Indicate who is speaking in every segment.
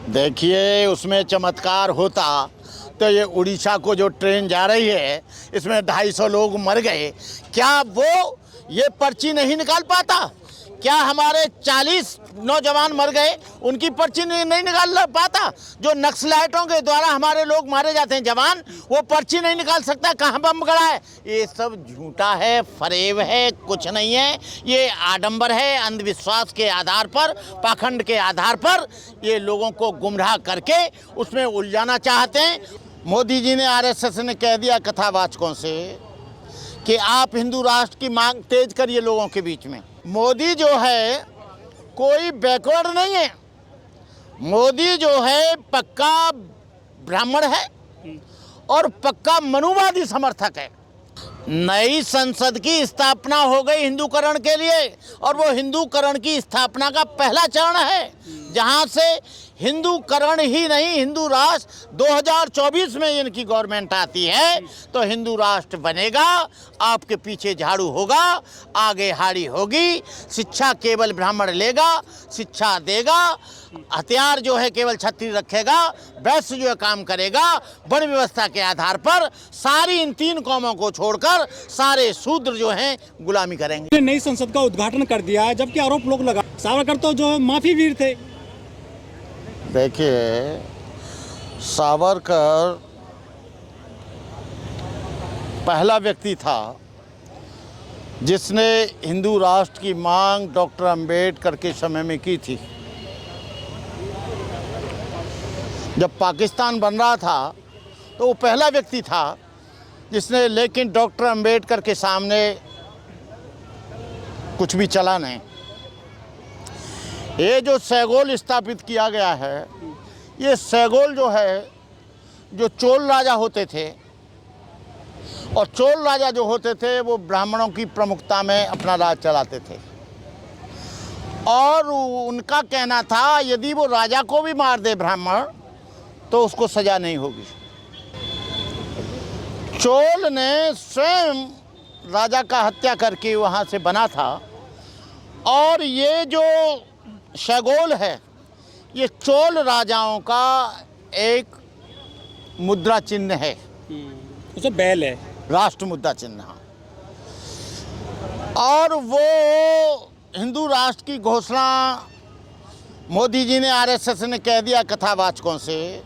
Speaker 1: देखिए, उसमें चमत्कार होता तो ये उड़ीसा को जो ट्रेन जा रही है इसमें 250 लोग मर गए, क्या वो ये पर्ची नहीं निकाल पाता? क्या हमारे 40 नौजवान मर गए, उनकी पर्ची नहीं निकाल पाता? जो नक्सलाइटों के द्वारा हमारे लोग मारे जाते हैं जवान, वो पर्ची नहीं निकाल सकता? कहाँ बम गड़ा है? ये सब झूठा है, फरेब है, कुछ नहीं है। ये आडंबर है, अंधविश्वास के आधार पर, पाखंड के आधार पर ये लोगों को गुमराह करके उसमें उलझाना चाहते हैं। मोदी जी ने, आरएसएस ने कह दिया कथावाचकों से कि आप हिंदू राष्ट्र की मांग तेज करिए लोगों के बीच में। मोदी जो है कोई बैकवर्ड नहीं है, मोदी जो है पक्का ब्राह्मण है और पक्का मनुवादी समर्थक है। नई संसद की स्थापना हो गई हिंदूकरण के लिए, और वो हिंदूकरण की स्थापना का पहला चरण है, जहां से हिंदूकरण ही नहीं, हिंदू राष्ट्र 2024 में इनकी गवर्नमेंट आती है तो हिंदू राष्ट्र बनेगा। आपके पीछे झाड़ू होगा, आगे हाड़ी होगी। शिक्षा केवल ब्राह्मण लेगा, शिक्षा देगा। हथियार जो है केवल छत्री रखेगा। वैश्य जो है काम करेगा वर्ण व्यवस्था के आधार पर। सारी इन 3 कौमों को छोड़कर सारे शूद्र जो हैं गुलामी करेंगे।
Speaker 2: नई संसद का उद्घाटन कर दिया है, जबकि आरोप लोग लगा सावरकर तो जो माफी वीर थे।
Speaker 1: देखिए, सावरकर पहला व्यक्ति था जिसने हिंदू राष्ट्र की मांग डॉक्टर अंबेडकर के समय में की थी। जब पाकिस्तान बन रहा था तो वो पहला व्यक्ति था जिसने, लेकिन डॉक्टर अंबेडकर के सामने कुछ भी चला नहीं। ये जो सैगोल स्थापित किया गया है, ये सैगोल जो है, जो चोल राजा होते थे, और चोल राजा जो होते थे वो ब्राह्मणों की प्रमुखता में अपना राज चलाते थे, और उनका कहना था यदि वो राजा को भी मार दे ब्राह्मण तो उसको सजा नहीं होगी। चोल ने स्वयं राजा का हत्या करके वहाँ से बना था, और ये जो सैगोल है ये चोल राजाओं का एक मुद्रा चिन्ह है,
Speaker 2: उसे बैल है,
Speaker 1: राष्ट्र मुद्रा चिन्ह। और वो हिंदू राष्ट्र की घोषणा मोदी जी ने, आरएसएस ने कह दिया कथावाचकों से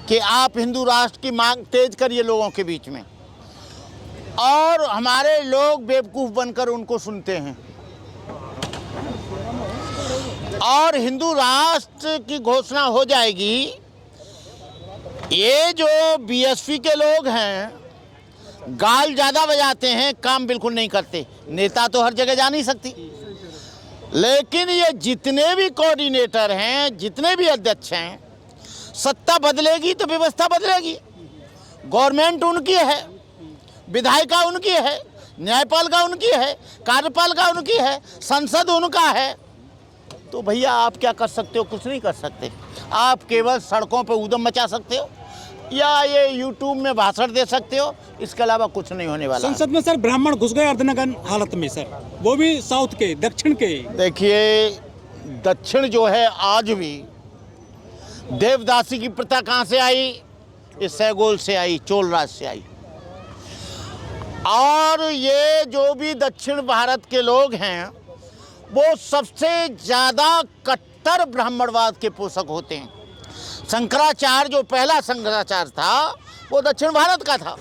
Speaker 1: कि आप हिंदू राष्ट्र की मांग तेज करिए लोगों के बीच में, और हमारे लोग बेवकूफ़ बनकर उनको सुनते हैं। और हिंदू राष्ट्र की घोषणा हो जाएगी। ये जो बीएसपी के लोग हैं गाल ज़्यादा बजाते हैं, काम बिल्कुल नहीं करते। नेता तो हर जगह जा नहीं सकती, लेकिन ये जितने भी कोऑर्डिनेटर हैं, जितने भी अध्यक्ष हैं, सत्ता बदलेगी तो व्यवस्था बदलेगी। गवर्नमेंट उनकी है, विधायिका उनकी है, न्यायपालिका उनकी है, कार्यपालिका उनकी है, संसद उनका है। तो भैया आप क्या कर सकते हो? कुछ नहीं कर सकते। आप केवल सड़कों पर ऊधम मचा सकते हो या ये यूट्यूब में भाषण दे सकते हो, इसके अलावा कुछ नहीं होने वाला।
Speaker 2: संसद में सर ब्राह्मण घुस गए अर्धनग्न हालत में सर, वो भी साउथ के, दक्षिण के।
Speaker 1: देखिए, दक्षिण जो है आज भी देवदासी की प्रथा कहाँ से आई? इस सैगोल से आई, चोल राज से आई। और ये जो भी दक्षिण भारत के लोग हैं वो सबसे ज़्यादा कट्टर ब्राह्मणवाद के पोषक होते हैं। शंकराचार्य जो पहला शंकराचार्य था वो दक्षिण भारत का था,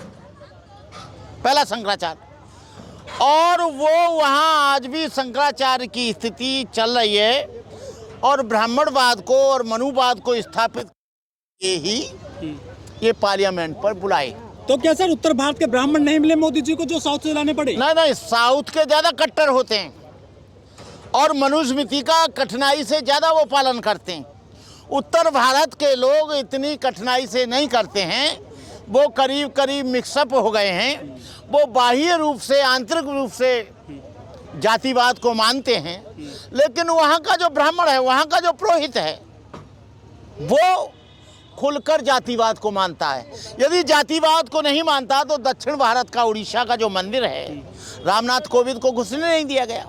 Speaker 1: पहला शंकराचार्य। और वो वहाँ आज भी शंकराचार्य की स्थिति चल रही है, और ब्राह्मणवाद को और मनुवाद को स्थापित किए ही ये पार्लियामेंट पर बुलाए।
Speaker 2: तो क्या सर उत्तर भारत के ब्राह्मण नहीं मिले मोदी जी को जो साउथ से लाने पड़े?
Speaker 1: नहीं, साउथ के ज़्यादा कट्टर होते हैं और मनुस्मृति का कठिनाई से ज़्यादा वो पालन करते हैं। उत्तर भारत के लोग इतनी कठिनाई से नहीं करते हैं, वो करीब करीब मिक्सअप हो गए हैं। वो बाह्य रूप से, आंतरिक रूप से जातिवाद को मानते हैं, लेकिन वहाँ का जो ब्राह्मण है, वहाँ का जो पुरोहित है, वो खुलकर जातिवाद को मानता है। यदि जातिवाद को नहीं मानता तो दक्षिण भारत का उड़ीसा का जो मंदिर है, रामनाथ कोविंद को घुसने नहीं दिया गया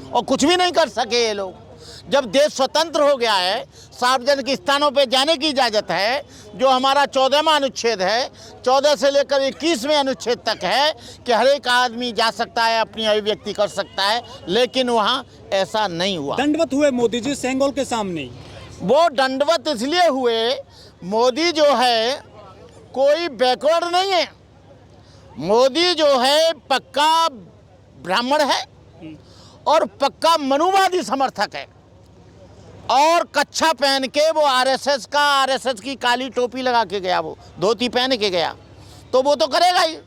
Speaker 1: और कुछ भी नहीं कर सके ये लोग। जब देश स्वतंत्र हो गया है, सार्वजनिक स्थानों पे जाने की इजाज़त है, जो हमारा 14वां अनुच्छेद है, 14 से लेकर 21वें अनुच्छेद तक है कि हर एक आदमी जा सकता है, अपनी अभिव्यक्ति कर सकता है, लेकिन वहाँ ऐसा नहीं हुआ।
Speaker 2: दंडवत हुए मोदी जी सेंगोल के सामने।
Speaker 1: वो दंडवत इसलिए हुए, मोदी जो है कोई बैकवर्ड नहीं है, मोदी जो है पक्का ब्राह्मण है और पक्का मनुवादी समर्थक है, और कच्छा पहन के वो आरएसएस की काली टोपी लगा के गया, वो धोती पहन के गया, तो वो तो करेगा ही।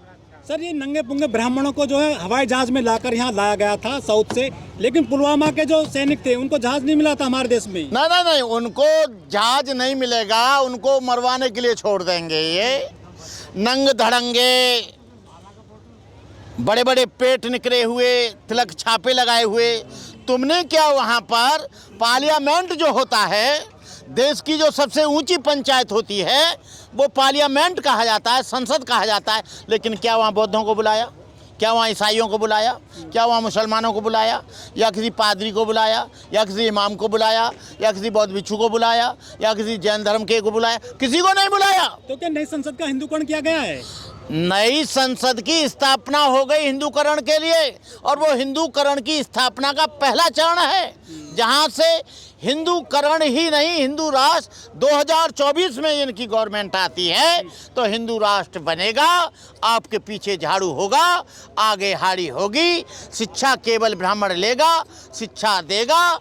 Speaker 2: सर, ये नंगे पुंगे ब्राह्मणों को जो है हवाई जहाज में लाकर यहाँ लाया गया था साउथ से, लेकिन पुलवामा के जो सैनिक थे उनको जहाज नहीं मिला था हमारे देश में।
Speaker 1: नहीं, उनको जहाज नहीं मिलेगा, उनको मरवाने के लिए छोड़ देंगे। ये नंग धड़ंगे, बड़े बड़े पेट निकले हुए, तिलक छापे लगाए हुए। तुमने क्या वहाँ पर पार्लियामेंट जो होता है, देश की जो सबसे ऊंची पंचायत होती है, वो पार्लियामेंट कहा जाता है, संसद कहा जाता है, लेकिन क्या वहाँ बौद्धों को बुलाया? क्या वहाँ ईसाइयों को बुलाया? क्या वहाँ मुसलमानों को बुलाया? या किसी पादरी को बुलाया? या किसी इमाम को बुलाया? या किसी बौद्ध भिक्षु को बुलाया? या किसी जैन धर्म के को बुलाया? किसी को नहीं बुलाया।
Speaker 2: तो क्या नई संसद का हिंदूकरण किया गया है?
Speaker 1: नई संसद की स्थापना हो गई हिंदूकरण के लिए, और वो हिंदूकरण की स्थापना का पहला चरण है, जहाँ से हिंदूकरण ही नहीं, हिंदू राष्ट्र 2024 में इनकी गवर्नमेंट आती है तो हिंदू राष्ट्र बनेगा। आपके पीछे झाड़ू होगा, आगे हाड़ी होगी, शिक्षा केवल ब्राह्मण लेगा, शिक्षा देगा,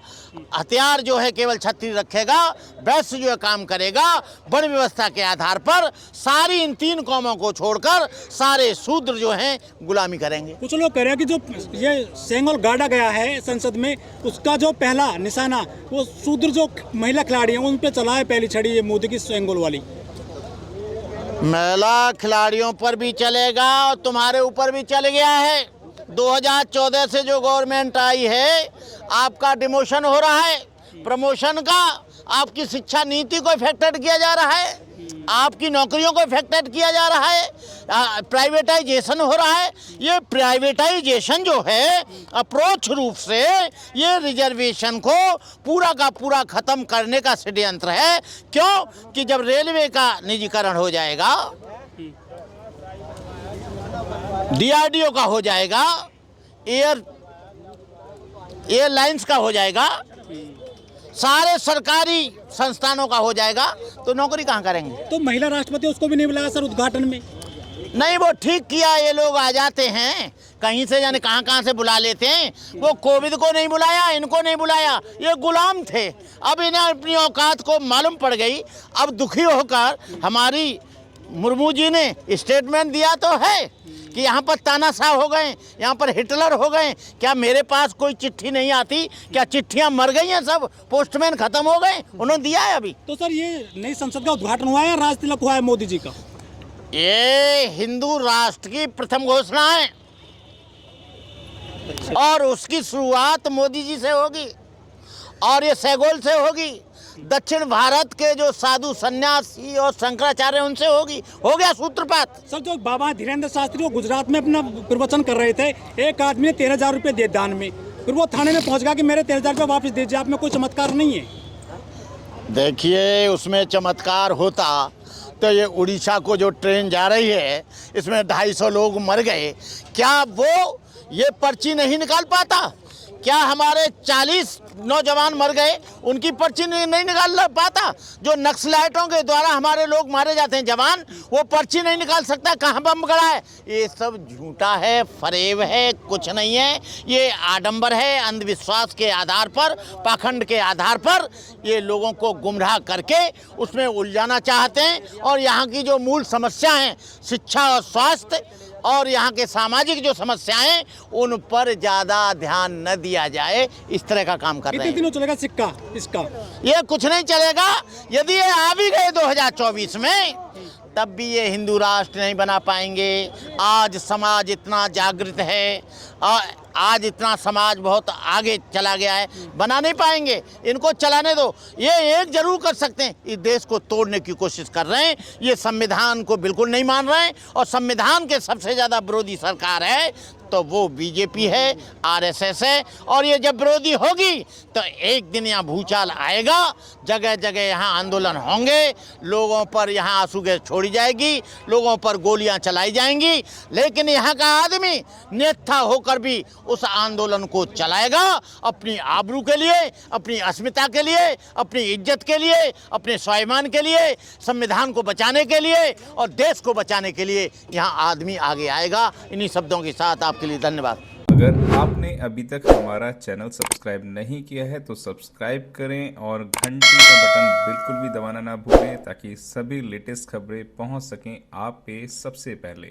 Speaker 1: हथियार जो है केवल छत्री रखेगा, वैश्य जो है काम करेगा, वर्ण व्यवस्था के आधार पर सारी इन 3 कौमों को छोड़कर सारे शूद्र जो हैं गुलामी करेंगे।
Speaker 2: कुछ लोग कह रहे हैं कि जो ये सेंगोल गाड़ा गया है संसद में, उसका जो पहला निशाना वो शूद्र जो महिला खिलाड़ी हैं उन पे चला है पहली छड़ी, ये मोदी की सेंगोल वाली।
Speaker 1: महिला खिलाड़ियों पर भी चलेगा और तुम्हारे ऊपर भी चल गया है। 2014 से जो गवर्नमेंट आई है, आपका डिमोशन हो रहा है, प्रमोशन का, आपकी शिक्षा नीति को इफेक्टेड किया जा रहा है, आपकी नौकरियों को इफेक्टेड किया जा रहा है, प्राइवेटाइजेशन हो रहा है। ये प्राइवेटाइजेशन जो है अप्रोच रूप से ये रिजर्वेशन को पूरा का पूरा खत्म करने का षड्यंत्र है। क्यों? कि जब रेलवे का निजीकरण हो जाएगा, डीआरडीओ का हो जाएगा, एयरलाइंस का हो जाएगा, सारे सरकारी संस्थानों का हो जाएगा, तो नौकरी कहाँ करेंगे?
Speaker 2: तो महिला राष्ट्रपति उसको भी नहीं बुलाया सर उद्घाटन में?
Speaker 1: नहीं, वो ठीक किया, ये लोग आ जाते हैं कहीं से, जाने कहाँ से बुला लेते हैं। वो कोविद को नहीं बुलाया, इनको नहीं बुलाया, ये गुलाम थे। अब इन्हें अपनी औकात को मालूम पड़ गई। अब दुखी होकर हमारी मुर्मू जी ने स्टेटमेंट दिया तो है कि यहाँ पर तानाशाह हो गए, यहाँ पर हिटलर हो गए। क्या मेरे पास कोई चिट्ठी नहीं आती? क्या चिट्ठियाँ मर गई हैं सब? पोस्टमैन खत्म हो गए? उन्होंने दिया है अभी।
Speaker 2: तो सर ये नई संसद का उद्घाटन हुआ है, राज तिलक हुआ है मोदी जी का?
Speaker 1: ये हिंदू राष्ट्र की प्रथम घोषणा है और उसकी शुरुआत मोदी जी से होगी और ये सेगोल से होगी। दक्षिण भारत के जो साधु सन्यासी और शंकराचार्य उनसे होगी। हो गया सूत्रपात।
Speaker 2: सर, जो बाबा धीरेन्द्र शास्त्री वो गुजरात में अपना प्रवचन कर रहे थे, एक आदमी ने 13,000 रुपये दिए दान में, फिर वो थाने में पहुंच गया कि मेरे 13,000 रुपये वापस दीजिए, आप में कोई चमत्कार नहीं है।
Speaker 1: देखिए, उसमें चमत्कार होता तो ये उड़ीसा को जो ट्रेन जा रही है, इसमें 250 लोग मर गए, क्या वो ये पर्ची नहीं निकाल पाता? क्या हमारे 40 नौजवान मर गए, उनकी पर्ची नहीं निकाल पाता? जो नक्सलाइटों के द्वारा हमारे लोग मारे जाते हैं जवान, वो पर्ची नहीं निकाल सकता? कहाँ बम गड़ा है? ये सब झूठा है, फरेब है, कुछ नहीं है। ये आडंबर है, अंधविश्वास के आधार पर, पाखंड के आधार पर ये लोगों को गुमराह करके उसमें उलझाना चाहते हैं। और यहाँ की जो मूल समस्या हैं, शिक्षा और स्वास्थ्य और यहाँ के सामाजिक जो समस्याएं, उन पर ज़्यादा ध्यान न दिया जाए, इस तरह का काम कर रहे हैं।
Speaker 2: कितने दिनों चलेगा सिक्का इसका?
Speaker 1: ये कुछ नहीं चलेगा। यदि ये आ भी गए 2024 में, तब भी ये हिंदू राष्ट्र नहीं बना पाएंगे। आज समाज इतना जागृत है, आज इतना समाज बहुत आगे चला गया है, बना नहीं पाएंगे। इनको चलाने दो। ये एक जरूर कर सकते हैं, इस देश को तोड़ने की कोशिश कर रहे हैं। ये संविधान को बिल्कुल नहीं मान रहे हैं और संविधान के सबसे ज़्यादा विरोधी सरकार है। तो वो बीजेपी है, आरएसएस है। और ये जब विरोधी होगी तो एक दिन यहाँ भूचाल आएगा, जगह जगह यहाँ आंदोलन होंगे, लोगों पर यहाँ आंसू गैस छोड़ी जाएगी, लोगों पर गोलियां चलाई जाएंगी। लेकिन यहाँ का आदमी नेता होकर भी उस आंदोलन को चलाएगा, अपनी आबरू के लिए, अपनी अस्मिता के लिए, अपनी इज्जत के लिए, अपने स्वाभिमान के लिए, संविधान को बचाने के लिए और देश को बचाने के लिए यहाँ आदमी आगे आएगा। इन्हीं शब्दों के साथ आपके लिए धन्यवाद।
Speaker 3: अगर आपने अभी तक हमारा चैनल सब्सक्राइब नहीं किया है तो सब्सक्राइब करें और घंटी का बटन बिल्कुल भी दबाना ना भूलें ताकि सभी लेटेस्ट खबरें पहुंच सकें आप पे सबसे पहले।